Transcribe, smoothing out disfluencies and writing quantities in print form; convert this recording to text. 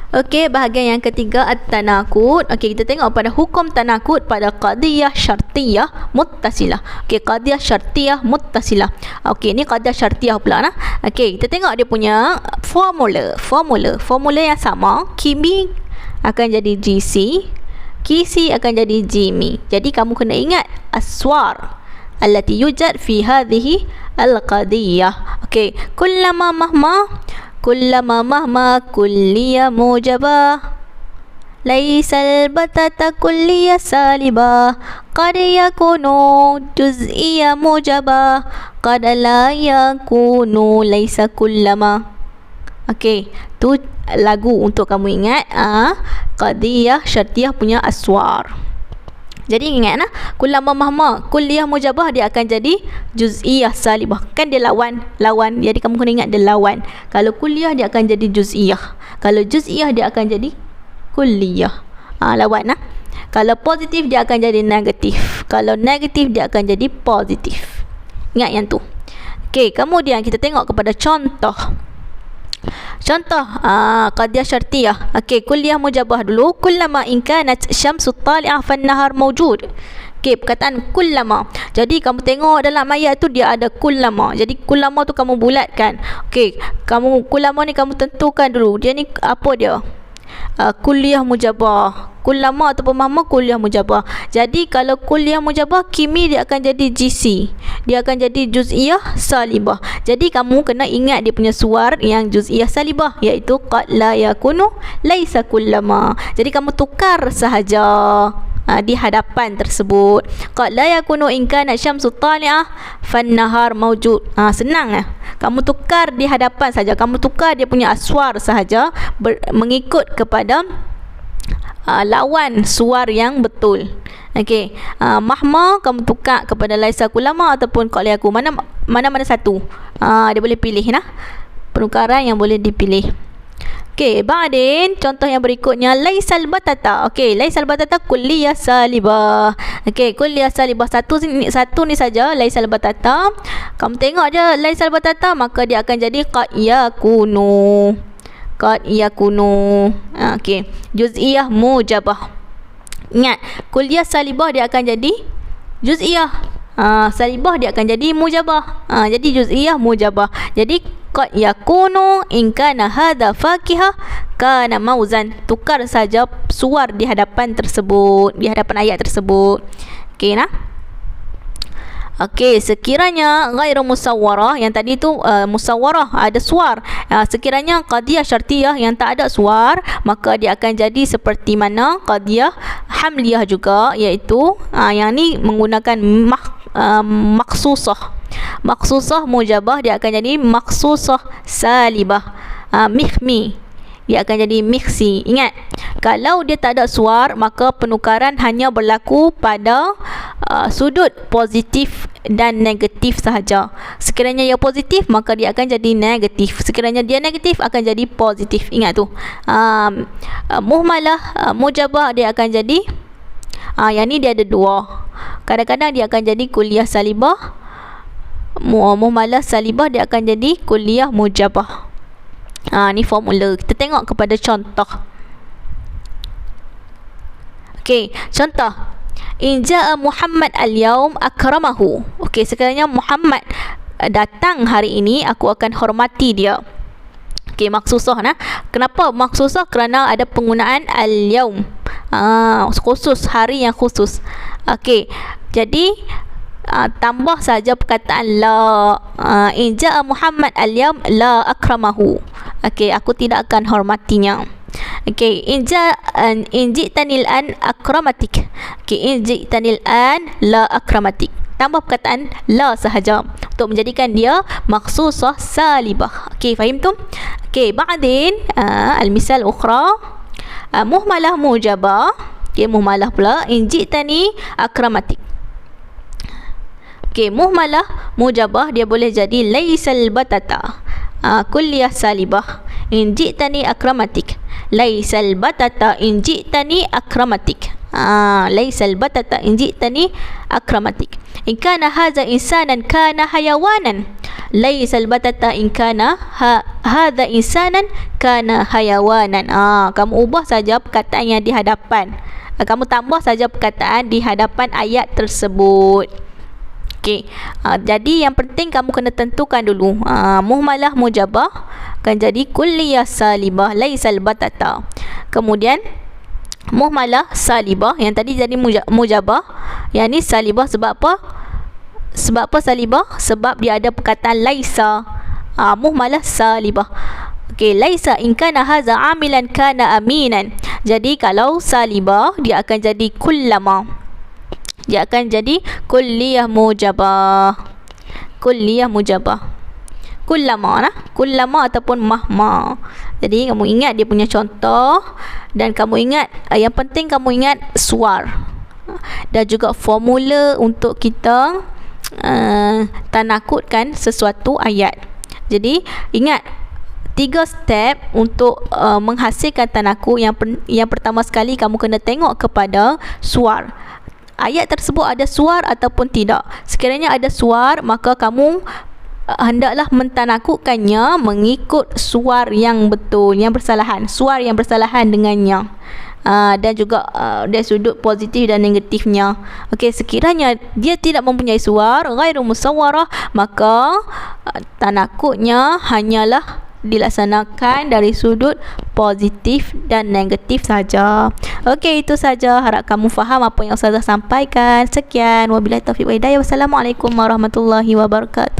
Okey, bahagian yang ketiga at-tanakud. Okey, kita tengok pada hukum tanakud pada qadiyah syartiyah muttasilah. Okey, qadiyah syartiyah muttasilah. Okey, ni qadiyah syartiyah pula nah. Okey, kita tengok dia punya formula yang sama. Kimi akan jadi GC, KC akan jadi Jimi. Jadi kamu kena ingat aswar allati yujad fi hadhihi al-qadiyah. Okey, kullama mahma kulliyah mujabah laisa al-batata kulliyah salibah qad yakunu juz'iyah mujabah qad la yakunu laisa kullama. Okey, tu lagu untuk kamu ingat qadiyah syartiyah punya aswar. Jadi ingat nah, kullama mahma kulliyah mujabah dia akan jadi juz'iyah salibah. Kan dia lawan. Jadi kamu kena ingat dia lawan. Kalau kulliyah dia akan jadi juz'iyah. Kalau juz'iyah dia akan jadi kulliyah. Lawan nah. Kalau positif dia akan jadi negatif. Kalau negatif dia akan jadi positif. Ingat yang tu. Okey, kemudian kita tengok kepada contoh qadiyah syartiyah. Okey, kulliyah mujabah dulu. Kullama in kanat syamsu tali'ah fan nahar mawjud. Okey, perkataan kullama. Jadi kamu tengok dalam ayat tu dia ada kullama. Jadi kullama tu kamu bulatkan. Okey, kullama ni kamu tentukan dulu. Dia ni apa dia? Kulliyah mujabah. Kullama ataupun mahma kulliyah mujabah. Jadi kalau kulliyah mujabah, kimi dia akan jadi GC. Dia akan jadi juz'iyah salibah. Jadi kamu kena ingat dia punya suar yang juz'iyah salibah, iaitu qad la yakunu laisa kullama. Jadi kamu tukar sahaja di hadapan tersebut. Qad la yakunu in kana syamsu tali'ah fan nahar mawjud. Senang kamu tukar di hadapan saja. Kamu tukar dia punya aswar sahaja mengikut kepada lawan suar yang betul. Okey, mahma kamu tukar kepada laisa kullama ataupun qad la yakun. Mana satu. Dia boleh pilih nah. Penukaran yang boleh dipilih. Okey, ba'din contoh yang berikutnya laisal batata. Okey, laisal batata kulliyah salibah. Okey, kulliyah salibah satu ni saja laisal batata. Kamu tengok je laisal batata, maka dia akan jadi qad yakunu. Okey, juz'iyah mujabah. Ingat, kulliyah salibah dia akan jadi juz'iyah. Salibah dia akan jadi mujabah. Jadi juz'iyah mujabah. Jadi qad yakunu in kana hadha fakihah kana mauzan. Tukar saja suar di hadapan tersebut, di hadapan ayat tersebut. Okey nah. Okey, sekiranya ghairu musawwarah, yang tadi tu musawwarah ada suar. Sekiranya qadiyah syartiyah yang tak ada suar, maka dia akan jadi seperti mana qadiyah hamliyah juga, iaitu yang ni menggunakan maksusah mujabah, dia akan jadi maksusah salibah. Mihmi dia akan jadi miksi. Ingat, kalau dia tak ada suar, maka penukaran hanya berlaku pada sudut positif dan negatif sahaja. Sekiranya dia positif, maka dia akan jadi negatif. Sekiranya dia negatif, akan jadi positif. Ingat tu. Muhmalah mujabah dia akan jadi yang ni dia ada dua. Kadang-kadang dia akan jadi kulliyah salibah. Muhmalah salibah dia akan jadi kulliyah mujabah. Ni formula. Kita tengok kepada contoh. Okey, contoh. In ja'a Muhammad al-yawm akramahu. Okey, sekiranya Muhammad datang hari ini, aku akan hormati dia. Okey, maksusah nah. Kenapa maksusah? Kerana ada penggunaan al-yawm. Khusus, hari yang khusus. Okey, jadi tambah saja perkataan la. In ja'a Muhammad al-yawm la akramahu. Okey, aku tidak akan hormatinya. Okey, in ji'tanil an akramatik. Okey, in ji'tanil an la akramatik. Tambah perkataan la sahaja untuk menjadikan dia maksusah salibah. Okey, faham tu? Okey, ba'din al-misal ukhra muhmalah mujabah. Okey, muhmalah pula in ji'tani akramatik. Okey, muhmalah mujabah dia boleh jadi laisal batata kulliyah salibah in ji'tani akramatik. Laisal batata in ji'tani akramatik. Laisal batata in ji'tani akramatik. In kana hadza insanan kana hayawanan. laisal batata in kana hadza insanan kana hayawanan. Kamu ubah saja perkataan yang di hadapan. Kamu tambah saja perkataan di hadapan ayat tersebut. Okey. Jadi yang penting kamu kena tentukan dulu. Muhmalah mujabah akan jadi kulliyah salibah laisal batata. Kemudian muhmalah salibah yang tadi jadi mujabah, yang ni salibah sebab apa? Sebab apa salibah? Sebab dia ada perkataan laisa. Muhmalah salibah. Okey, laisa in kana hadza amilan kana aminan. Jadi kalau salibah dia akan jadi kullama. Dia akan jadi kulliyah mujabah. Kulliyah mujabah. Kullama nah, kullama ataupun mahma. Jadi kamu ingat dia punya contoh dan kamu ingat yang penting kamu ingat suar dan juga formula untuk kita tanakutkan sesuatu ayat. Jadi ingat 3 step untuk menghasilkan tanakut. Yang pertama sekali kamu kena tengok kepada suar. Ayat tersebut ada suar ataupun tidak. Sekiranya ada suar, maka kamu hendaklah mentanakutkannya mengikut suar yang betul, yang bersalahan, suar yang bersalahan dengannya. Dan juga dari sudut positif dan negatifnya. Okey, sekiranya dia tidak mempunyai suar ghairu musawwarah, maka tanakutnya hanyalah dilaksanakan dari sudut positif dan negatif saja. Okey, itu saja. Harap kamu faham apa yang Ustazah sampaikan. Sekian, wabillahi taufiq wa hidayah. Wassalamualaikum warahmatullahi wabarakatuh.